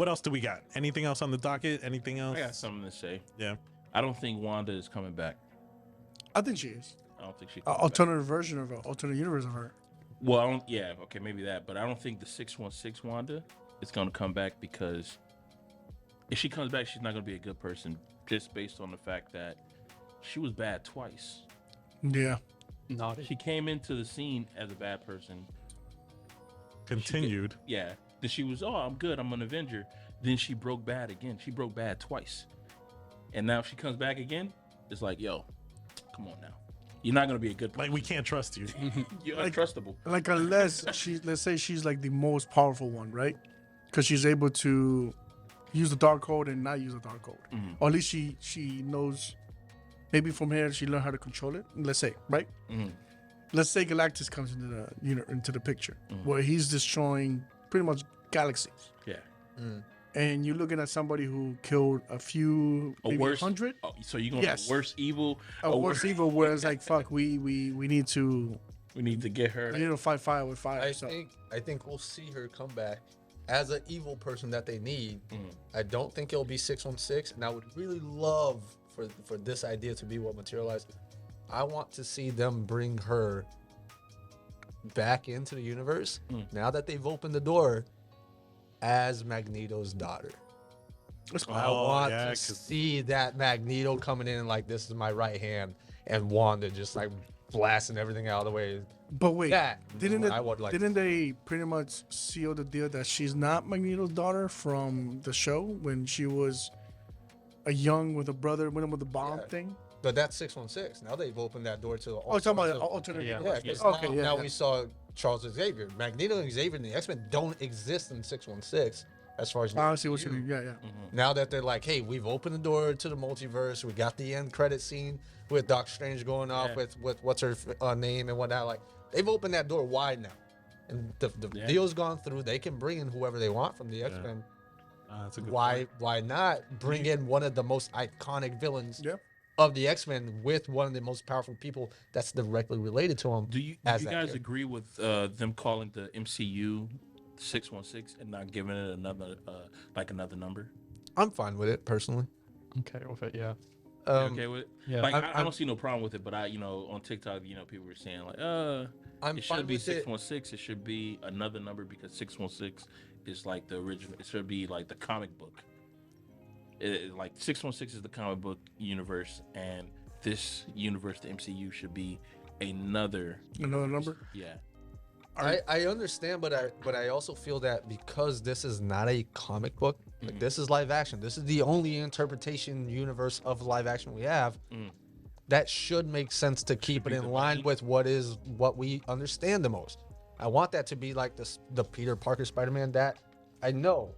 what else do we got? Anything else on the docket? Anything else? I got something to say. Yeah. I don't think Wanda is coming back. I think she is. I don't think she. Alternative version of her, alternate universe of her. Well, I don't, yeah, okay, maybe that, but I don't think the 616 Wanda is going to come back, because if she comes back, she's not going to be a good person, just based on the fact that she was bad twice. Yeah. Naughty. She came into the scene as a bad person. Continued. Yeah. Then she was, oh, I'm good, I'm an Avenger. Then she broke bad again. She broke bad twice. And now she comes back again. It's like, yo, come on now. You're not going to be a good person. Like, we can't trust you. You're untrustable. Like, unless let's say she's like the most powerful one, right? Because she's able to use the dark code and not use the dark code. Mm-hmm. Or at least she knows, maybe from here she learned how to control it. Let's say, right? Mm-hmm. Let's say Galactus comes into the picture, where he's destroying pretty much galaxies. Yeah. And you're looking at somebody who killed a few, maybe 100. Oh, so you're going Yes. to worse evil? A worse evil, where it's like, fuck, we need to get her. we need to fight fire with fire. I think we'll see her come back as an evil person that they need. I don't think it'll be 616, and I would really love for this idea to be what materialized. I want to see them bring her back into the universe now that they've opened the door as Magneto's daughter. I want to see that Magneto coming in like, this is my right hand, and Wanda just like blasting everything out of the way. But wait, didn't didn't they pretty much seal the deal that she's not Magneto's daughter from the show when she was a young with a brother, with the bomb thing? But that's 616. Now they've opened that door to. Oh, talking about alternate. Yeah. Yeah, because now we saw Charles Xavier. Magneto and Xavier and the X-Men don't exist in 616 as far as I see what you mean. Yeah. Now that they're like, hey, we've opened the door to the multiverse. We got the end credit scene with Doctor Strange going off with what's her name and whatnot. Like, they've opened that door wide now, and the deal's gone through. They can bring in whoever they want from the X-Men. That's a good Why point. not bring in one of the most iconic villains of the X-Men with one of the most powerful people that's directly related to him? Do you guys agree with them calling the MCU 616 and not giving it another another number? I'm fine with it personally. Okay with it, yeah. You okay with it? Yeah. Like, I don't see no problem with it, but on TikTok, people were saying like, it shouldn't be 616. It should be another number, because 616 is like the original. It should be like the comic book. Like 616 is the comic book universe, and this universe, the MCU, should be another number. Yeah. I understand, but I also feel that because this is not a comic book, like this is live action. This is the only interpretation universe of live action we have. That should make sense to keep it in line with what we understand the most. I want that to be like the Peter Parker Spider-Man that I know,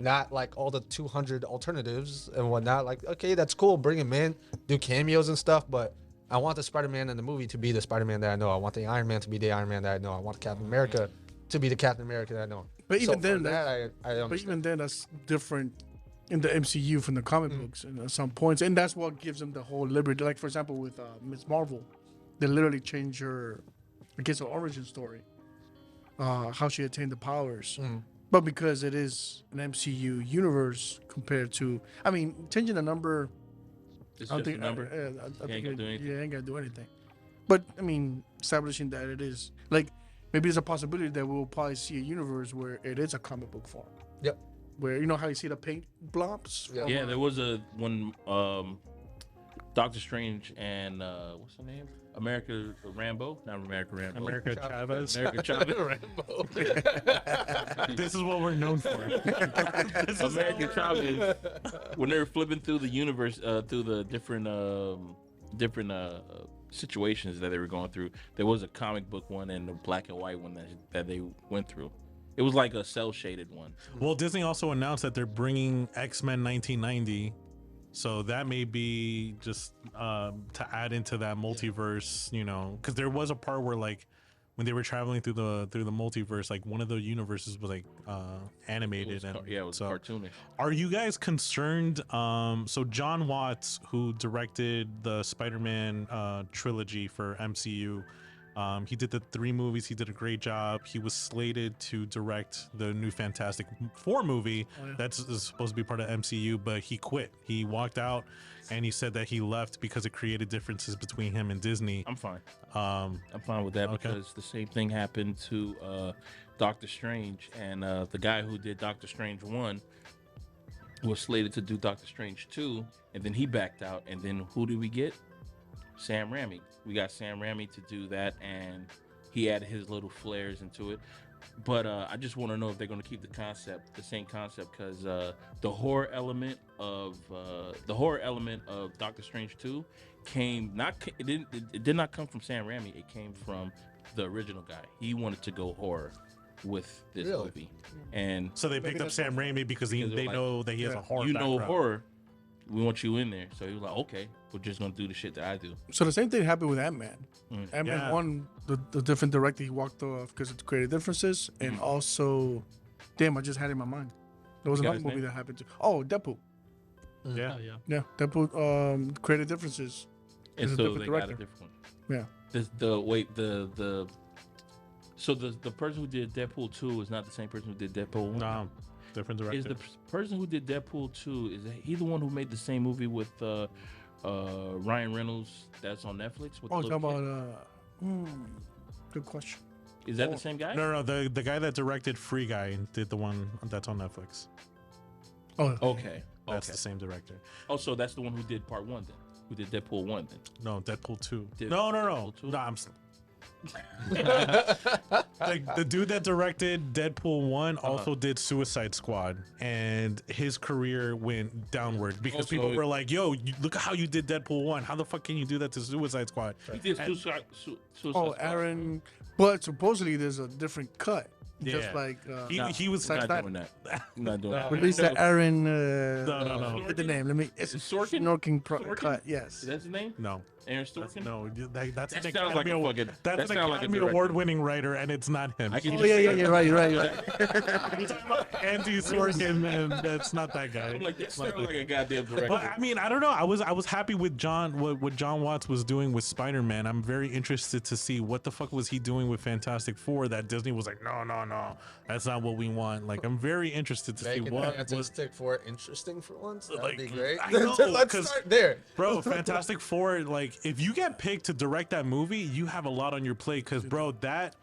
not like all the 200 alternatives and whatnot. Like, okay, that's cool, bring him in, do cameos and stuff, but I want the Spider-Man in the movie to be the Spider-Man that I know. I want the Iron Man to be the Iron Man that I know. I want Captain America to be the Captain America that I know. But even then, I but even then, that's different in the MCU from the comic books, and at some points, and that's what gives them the whole liberty. Like, for example, with Ms. Marvel, they literally changed her origin story, how she attained the powers. But because it is an MCU universe compared to, changing the number. It's just a number. I ain't gonna do anything. Yeah, ain't gonna do anything. But establishing that it is like, maybe there's a possibility that we'll probably see a universe where it is a comic book form. Yep. Where you know how you see the paint blobs. Yeah, there was when Doctor Strange and what's her name? America Rambo, not America Rambo. America Chavez. America Chavez. Rambo. This is what we're known for. America Chavez. When they were flipping through the universe, through the different situations that they were going through, there was a comic book one and a black and white one that they went through. It was like a cell shaded one. Well, Disney also announced that they're bringing X-Men 1990. So that may be just to add into that multiverse, because there was a part where, like, when they were traveling through the multiverse, like one of the universes was like animated. It was cartoonish. Are you guys concerned? So John Watts, who directed the Spider-Man trilogy for MCU, He did the 3 movies. He did a great job. He was slated to direct the new Fantastic Four movie that's is supposed to be part of MCU, but he quit. He walked out, and he said that he left because it created differences between him and Disney. I'm fine. I'm fine with that because the same thing happened to Doctor Strange, and the guy who did Doctor Strange 1 was slated to do Doctor Strange 2, and then he backed out, and then who did we get? Sam Raimi. We got Sam Raimi to do that, and he added his little flares into it. But I just want to know if they're going to keep the same concept, because the horror element of Doctor Strange 2 did not come from Sam Raimi. It came from the original guy. He wanted to go horror with this movie, and so they picked up Sam Raimi because they know that he has a horror. You know horror. We want you in there. So he was like, okay, we're just gonna do the shit that I do. So the same thing happened with Ant-Man. Ant-Man 1, the different director he walked off because of creative differences, and also, damn, I just had it in my mind. There was another movie that happened too. Oh, Deadpool. Yeah. Deadpool. Creative differences. And so they got a different one. Yeah. So the person who did Deadpool 2 is not the same person who did Deadpool 1? No, different director. Is the person who did Deadpool 2, is he the one who made the same movie with Ryan Reynolds that's on Netflix? With talking about good question. Is that the same guy? No, the guy that directed Free Guy did the one that's on Netflix. Oh, okay. That's the same director. Oh, so that's the one who did part 1 then? Who did Deadpool 1 then? No, Deadpool 2. No. No, I'm the dude that directed Deadpool 1 also did Suicide Squad, and his career went downward because people were like, yo, look at how you did Deadpool 1. How the fuck can you do that to Suicide Squad? He did Suicide Squad. Aaron, but supposedly there's a different cut. Yeah. Just like he was not doing that. I'm not doing that. Release the Aaron. No. Get the name. Let me. It's Sorkin? Sorkin cut. Yes. Is that his name? No. Aaron Sorkin? No, that's That an sounds like Academy a fucking. that's an Academy Award-winning writer, and it's not him. Yeah. Right. You're talking about Andy Sorkin, and that's not that guy. I'm like, that sounds like a goddamn director. But I mean, I don't know. I was happy with what John Watts was doing with Spider-Man. I'm very interested to see what the fuck was he doing with Fantastic Four that Disney was like, no, that's not what we want. Like, I'm very interested to see what Fantastic Four interesting for once. That'd be great. I know, Let's start there, bro. Fantastic Four, like, if you get picked to direct that movie, you have a lot on your plate, because bro, that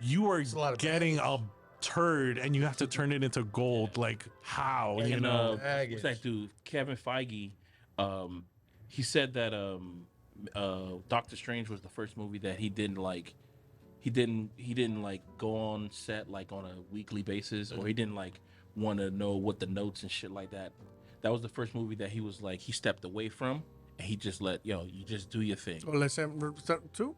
you are getting a turd and you have to turn it into gold. Like, how? And, you know, what's that dude, Kevin Feige? He said that Doctor Strange was the first movie that he didn't like. He didn't like go on set like on a weekly basis, or he didn't like want to know what the notes and shit like that. That was the first movie that he was like, he stepped away from, and he just let, you just do your thing. Oh, let's say 2.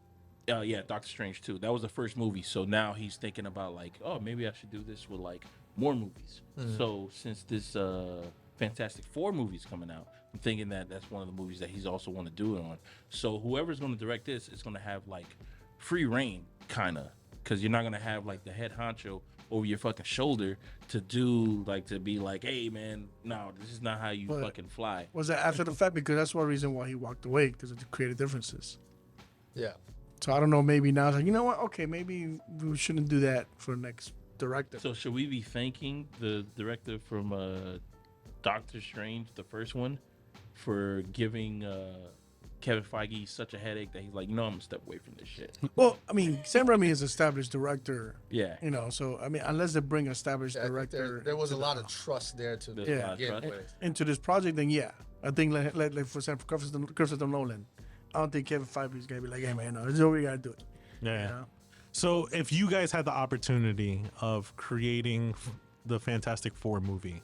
Yeah, Doctor Strange 2. That was the first movie. So now he's thinking about like, oh, maybe I should do this with like more movies. So since this Fantastic Four movie's coming out, I'm thinking that that's one of the movies that he's also want to do it on. So whoever's going to direct this is going to have like free reign, kind of, because you're not going to have like the head honcho over your fucking shoulder to do like, to be like, hey man, no, this is not how you fucking fly. Was that after the fact? Because that's one reason why he walked away, because of the creative differences. Yeah. So I don't know, maybe now it's like, you know what, okay, maybe we shouldn't do that for the next director. So should we be thanking the director from Doctor Strange, the first one, for giving Kevin Feige such a headache that he's like, no, I'm gonna step away from this shit? Well, I mean, Sam Raimi is an established director. Yeah. You know, so I mean, unless they bring an established director, there was a lot of trust there to get into this project. Then I think like for example, Christopher Nolan. I don't think Kevin Feige is gonna be like, hey man, no, this is what we gotta do it. Yeah. You know? So if you guys had the opportunity of creating the Fantastic Four movie,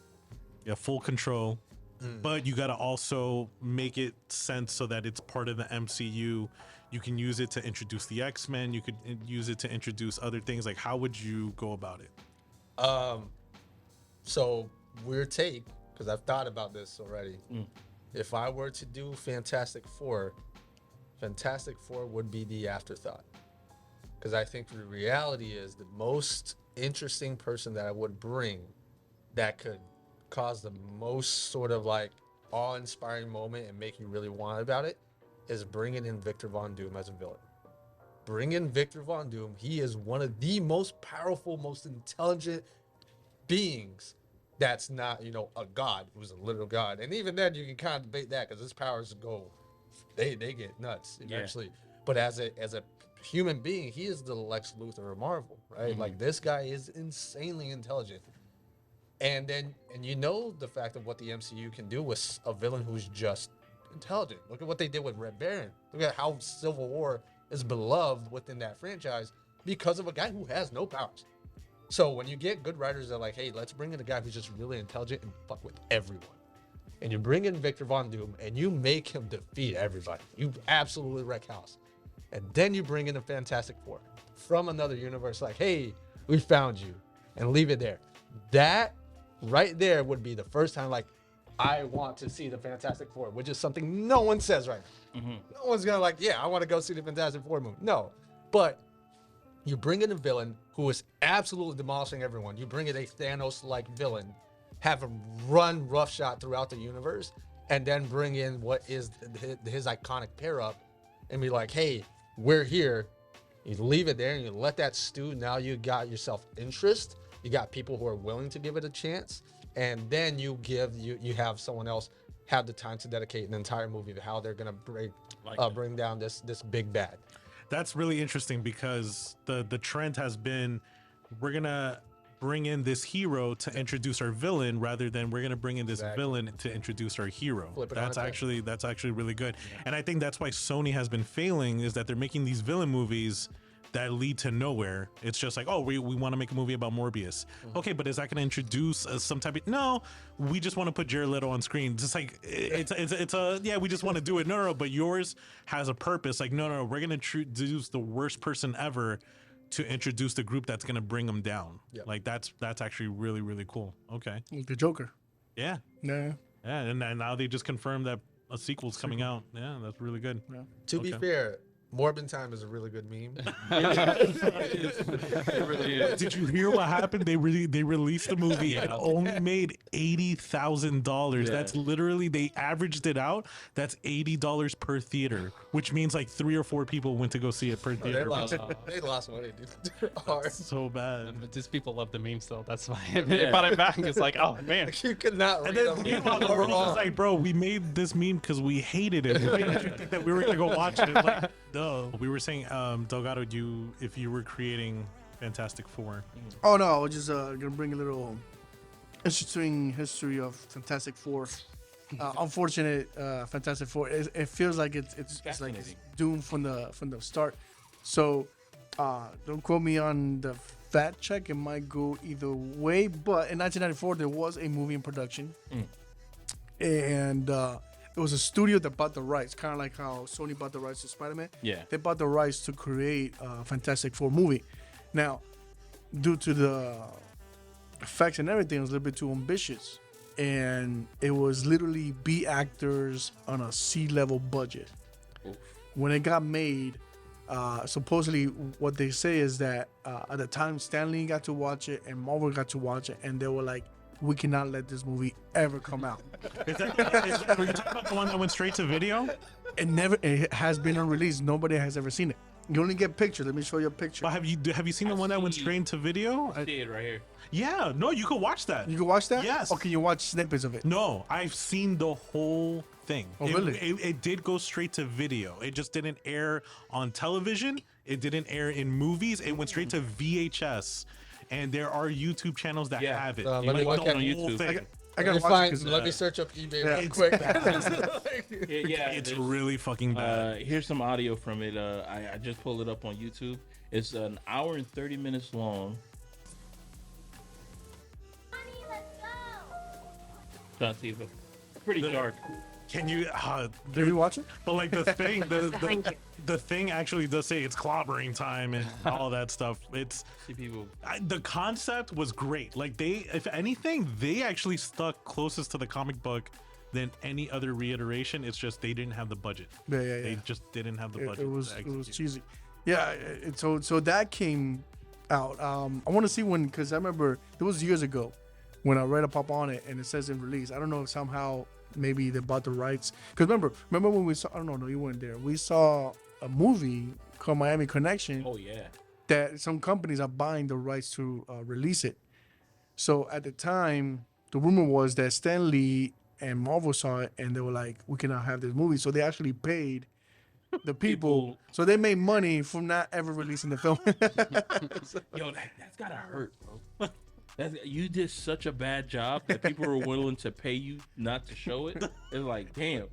you have full control, but you got to also make it sense so that it's part of the MCU. You can use it to introduce the X-Men. You could use it to introduce other things. Like, how would you go about it? So weird take, because I've thought about this already. If I were to do Fantastic Four would be the afterthought. Because I think the reality is the most interesting person that I would bring that could cause the most sort of like awe-inspiring moment and make you really want about it is bringing in Victor Von Doom as a villain. bring in Victor Von Doom. He is one of the most powerful, most intelligent beings. That's not, a god who's a literal god. And even then, you can kind of debate that because his powers they get nuts eventually. But as a human being, he is the Lex Luthor of Marvel, right? Mm-hmm. Like, this guy is insanely intelligent. And the fact of what the MCU can do with a villain who's just intelligent. Look at what they did with Red Baron. Look at how Civil War is beloved within that franchise because of a guy who has no powers. So when you get good writers that are like, hey, let's bring in a guy who's just really intelligent and fuck with everyone. And you bring in Victor Von Doom and you make him defeat everybody. You absolutely wreck house. And then you bring in the Fantastic Four from another universe like, hey, we found you, and leave it there. That right there would be the first time like, I want to see the Fantastic Four, which is something no one says right now. Mm-hmm. No one's gonna like, yeah, I want to go see the Fantastic Four movie. No, but you bring in a villain who is absolutely demolishing everyone. You bring in a Thanos-like villain, have him run roughshod throughout the universe, and then bring in what is his iconic pair-up and be like, hey, we're here. You leave it there and you let that stew. Now you got yourself interest. You got people who are willing to give it a chance. And then you have someone else have the time to dedicate an entire movie to how they're going to bring down this big bad. That's really interesting because the trend has been, we're gonna bring in this hero to introduce our villain rather than we're gonna bring in this villain to introduce our hero. That's actually really good. Yeah. And I think that's why Sony has been failing, is that they're making these villain movies that lead to nowhere. It's just like, oh, we want to make a movie about Morbius. Mm-hmm. Okay, but is that going to introduce some type of... No, we just want to put Jared Leto on screen. Just like, we just want to do it. No, but yours has a purpose. Like, no, we're going to introduce the worst person ever to introduce the group that's going to bring them down. Yep. Like, that's actually really, really cool. Okay. The Joker. Yeah. Yeah. Yeah, and now they just confirmed that a sequel's coming out. Yeah, that's really good. Yeah. To be fair, Morbin Time is a really good meme. It really is. Did you hear what happened? They released the movie and only made $80,000. Yeah. That's literally, they averaged it out. That's $80 per theater, which means like 3 or 4 people went to go see it per theater. They lost money, dude. That's so bad. But these people love the meme still. That's why it brought it back. It's like, oh man, you could not. And then we're like, bro, we made this meme because we hated it. We didn't think that we were gonna go watch it. Like, we were saying, Delgado, if you were creating Fantastic Four. Oh no, I was just gonna bring a little interesting history of Fantastic Four. Unfortunate Fantastic Four. It feels like it's like it's doomed from the start. So don't quote me on the fact check. It might go either way. But in 1994, there was a movie in production, and it was a studio that bought the rights, kind of like how Sony bought the rights to Spider-Man. Yeah. They bought the rights to create a Fantastic Four movie. Now, due to the effects and everything, it was a little bit too ambitious. And it was literally B actors on a C-level budget. Oof. When it got made, supposedly what they say is that at the time, Stan Lee got to watch it and Marvel got to watch it, and they were like, we cannot let this movie ever come out. Are you talking about the one that went straight to video? It has been unreleased. Nobody has ever seen it. You only get pictures. Let me show you a picture. But have you seen the one that went straight to video? I see it right here. Yeah, no, you could watch that. You can watch that? Yes. Or can you watch snippets of it? No, I've seen the whole thing. Oh, really? It did go straight to video. It just didn't air on television. It didn't air in movies. It went straight to VHS. And there are YouTube channels that have it. Let me look at YouTube. I gotta watch it. Let me search up eBay real quick. It's really fucking bad. Here's some audio from it. I just pulled it up on YouTube. It's an hour and 30 minutes long. Trying to see if it's pretty dark. Can you? Did you watch it? But like the thing, the thing actually does say it's clobbering time and all that stuff. It's the concept was great. Like if anything, they actually stuck closest to the comic book than any other reiteration. It's just they didn't have the budget. Yeah. They just didn't have the budget. It was cheesy. Yeah. So that came out. I want to see when, because I remember it was years ago when I read a pop on it and it says in release. I don't know if somehow maybe they bought the rights. Because remember when we saw, I don't know, you weren't there. We saw a movie called Miami Connection. Oh yeah. That some companies are buying the rights to release it. So at the time, the rumor was that Stan Lee and Marvel saw it and they were like, we cannot have this movie. So they actually paid the people. So they made money from not ever releasing the film. Yo, that's gotta hurt, bro. You did such a bad job that people were willing to pay you not to show it. It's like, damn.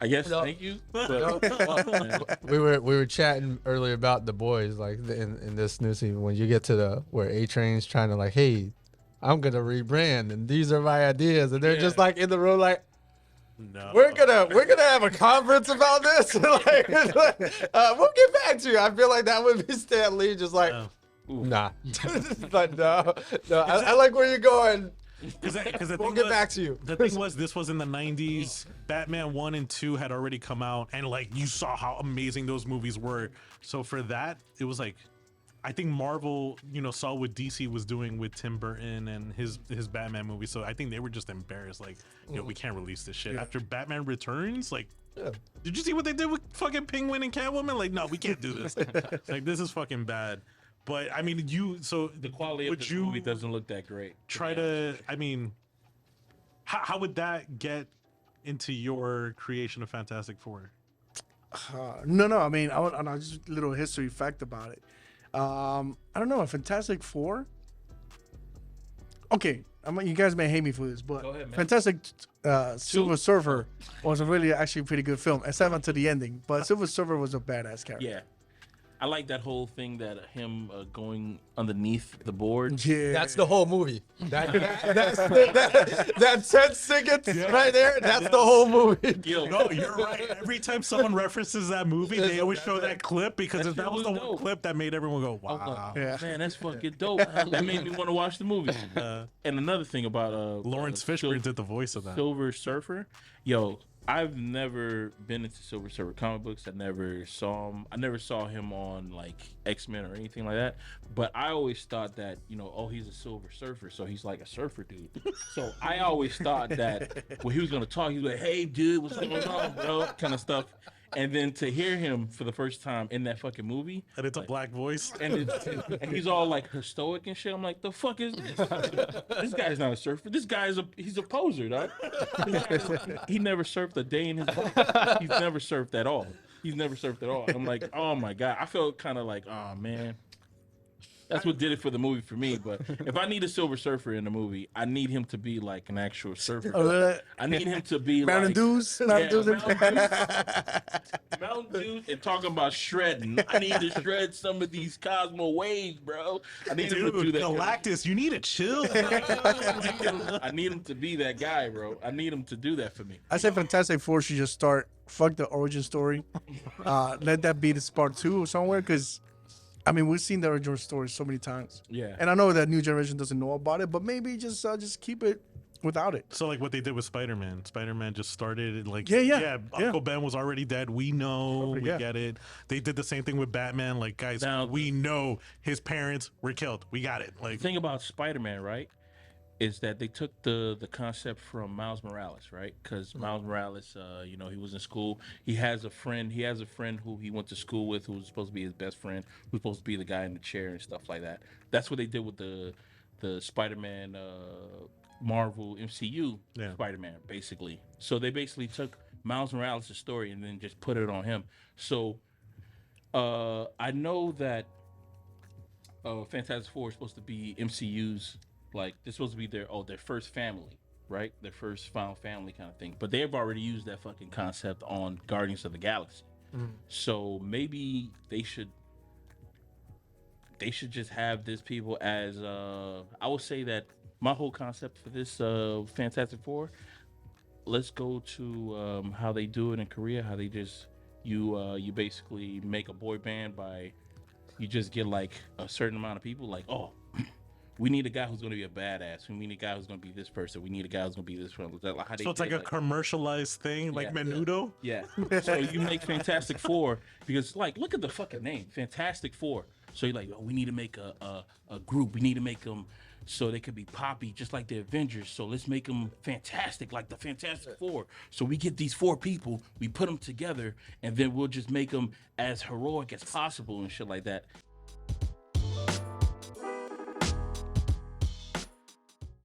I guess thank you. But, fuck, man. We were chatting earlier about The Boys, like in this new season when you get to where A-Train's trying to like, hey, I'm gonna rebrand and these are my ideas, and they're just like in the room like, No. we're gonna have a conference about this. We'll get back to you. I feel like that would be Stan Lee just like, nah, but no. I like where you're going. Because We'll get back to you. The thing was, this was in the 90s. Batman 1 and 2 had already come out, and like you saw how amazing those movies were. So for that, it was like, I think Marvel, saw what DC was doing with Tim Burton and his Batman movie. So I think they were just embarrassed, like, we can't release this shit after Batman Returns. Like, did you see what they did with fucking Penguin and Catwoman? Like, no, we can't do this. Like, this is fucking bad. But I mean, the quality of the movie doesn't look that great. How would that get into your creation of Fantastic Four? No. I mean, I just a little history fact about it. I don't know. A Fantastic Four. Okay, you guys may hate me for this, but Go ahead, man. Fantastic Silver Surfer was a really actually pretty good film, except until the ending. But Silver Surfer was a badass character. Yeah. I like that whole thing that him going underneath the board. Yeah, That's the whole movie. That 10 seconds right there. That's the whole movie. Yo, No, you're right. Every time someone references that movie, they always show that clip because That that was shit the was one dope. clip that made everyone go, wow. Yeah. man, that's fucking dope. That made me want to watch the movie. And another thing about Lawrence Fishburne did the voice of that. Silver Surfer. Yo, I've never been into Silver Surfer comic books. I never saw him. I never saw him on like X-Men or anything like that. But I always thought that, he's a Silver Surfer, so he's like a surfer dude. So I always thought that when he was gonna talk, he was like, "Hey, dude, what's going on, bro?" kind of stuff. And then to hear him for the first time in that fucking movie, And it's a black voice. and he's all like stoic and shit. I'm like, the fuck is this? This guy's not a surfer. This guy's he's a poser, dog. He never surfed a day in his life. He's never surfed at all. And I'm like, oh my god. I felt kind of like, oh man. That's what did it for the movie for me. But if I need a Silver Surfer in the movie, I need him to be like an actual surfer. I need him to be Mountain like Dews. Mountain Dew and talking about shredding. I need to shred some of these Cosmo waves, bro. I need him to do Dude, that. Galactus, you need to chill. I need him to be that guy, bro. I need him to do that for me. I say Fantastic Four should just start. Fuck the origin story. Let that be the part 2 or somewhere, because I mean we've seen the origin story so many times. Yeah. And I know that new generation doesn't know about it, but maybe just keep it without it. So like what they did with Spider-Man. Spider-Man just started like Yeah. Uncle Ben was already dead. We know, we Yeah. get it. They did the same thing with Batman. Like guys, Now- we know his parents were killed. We got it. Like The thing about Spider-Man, right, is that they took the concept from Miles Morales, right? Because Miles Morales, he was in school. He has a friend who he went to school with, who was supposed to be his best friend, who's supposed to be the guy in the chair and stuff like that. That's what they did with the Spider-Man Marvel MCU Spider-Man, basically. So they basically took Miles Morales' story and then just put it on him. So I know that Fantastic Four is supposed to be MCU's, like, they're supposed to be their first family, right? Their first found family kind of thing. But they've already used that fucking concept on Guardians of the Galaxy. So maybe they should just have this people as I would say that my whole concept for this Fantastic Four, let's go to how they do it in Korea, how they just you basically make a boy band by you just get like a certain amount of people, like, oh, we need a guy who's going to be a badass. We need a guy who's going to be this person. We need a guy who's going to be this one. Like so it's like a commercialized thing, like Menudo. Yeah. So you make Fantastic Four because, like, look at the fucking name, Fantastic Four. So you're like, oh, we need to make a group. We need to make them so they could be poppy, just like the Avengers. So let's make them fantastic, like the Fantastic Four. So we get these 4 people, we put them together, and then we'll just make them as heroic as possible and shit like that.